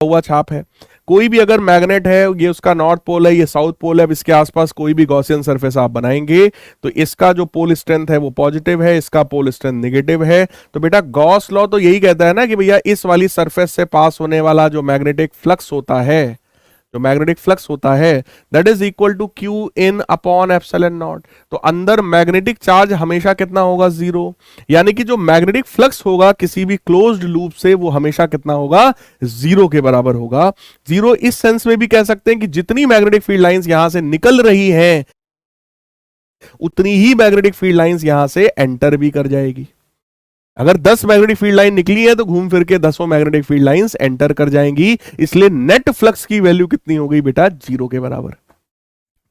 हुआ छाप है। कोई भी अगर मैग्नेट है, ये उसका नॉर्थ पोल है, ये साउथ पोल है, अब इसके आसपास कोई भी गॉसियन सरफेस आप बनाएंगे तो इसका जो पोल स्ट्रेंथ है वो पॉजिटिव है, इसका पोल स्ट्रेंथ नेगेटिव है। तो बेटा गॉस लॉ तो यही कहता है ना कि भैया इस वाली सरफेस से पास होने वाला जो मैग्नेटिक फ्लक्स होता है, जो मैग्नेटिक फ्लक्स होता है that is equal to q in upon epsilon not. तो अंदर मैग्नेटिक चार्ज हमेशा कितना होगा, जीरो। यानी कि जो मैग्नेटिक फ्लक्स होगा किसी भी क्लोज्ड लूप से वो हमेशा कितना होगा, जीरो के बराबर होगा। जीरो इस सेंस में भी कह सकते हैं कि जितनी मैग्नेटिक फील्ड लाइंस यहां से निकल रही हैं उतनी ही मैग्नेटिक फील्ड लाइंस यहां से एंटर भी कर जाएगी। अगर 10 मैग्नेटिक फील्ड लाइन निकली है तो घूम फिर के 10 मैग्नेटिक फील्ड लाइंस एंटर कर जाएंगी, इसलिए नेट फ्लक्स की वैल्यू कितनी हो गई बेटा, जीरो के बराबर।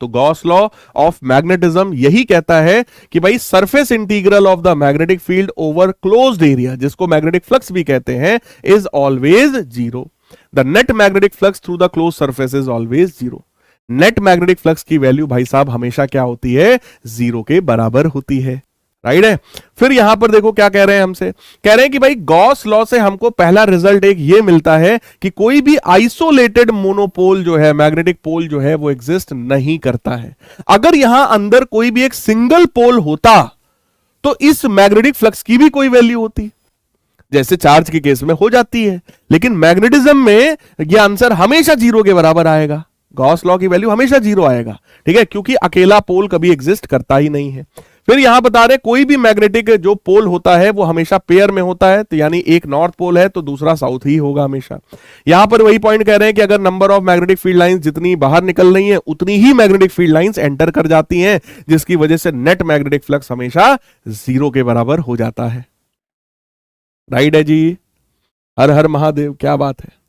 तो गॉस लॉ ऑफ मैग्नेटिज्म यही कहता है कि भाई surface integral of the magnetic field over closed area, जिसको मैग्नेटिक फ्लक्स भी कहते हैं, is always zero. The net magnetic flux through the close surface is always zero. Net magnetic flux की वैल्यू भाई साहब हमेशा क्या होती है, जीरो के बराबर होती है। राइट है। फिर यहां पर देखो क्या कह रहे हैं हमसे, कह रहे हैं कि भाई गॉस लॉ से हमको पहला रिजल्ट एक ये मिलता है कि कोई भी आइसोलेटेड मोनोपोल जो है, मैग्नेटिक पोल जो है वो एग्जिस्ट नहीं करता है। अगर यहां अंदर कोई भी एक सिंगल पोल होता तो इस मैग्नेटिक फ्लक्स की भी कोई वैल्यू होती, जैसे चार्ज के केस में हो जाती है, लेकिन मैग्नेटिज्म में यह आंसर हमेशा जीरो के बराबर आएगा। गॉस लॉ की वैल्यू हमेशा जीरो आएगा, ठीक है, क्योंकि अकेला पोल कभी एग्जिस्ट करता ही नहीं है। फिर यहां बता रहे कोई भी मैग्नेटिक जो पोल होता है वो हमेशा पेयर में होता है, तो यानी एक नॉर्थ पोल है तो दूसरा साउथ ही होगा हमेशा। यहां पर वही पॉइंट कह रहे हैं कि अगर number of magnetic field lines जितनी बाहर निकल रही हैं उतनी ही मैग्नेटिक फील्ड लाइंस एंटर कर जाती हैं, जिसकी वजह से नेट मैग्नेटिक फ्लक्स हमेशा जीरो के बराबर हो जाता है। राइट है जी, हर हर महादेव, क्या बात है।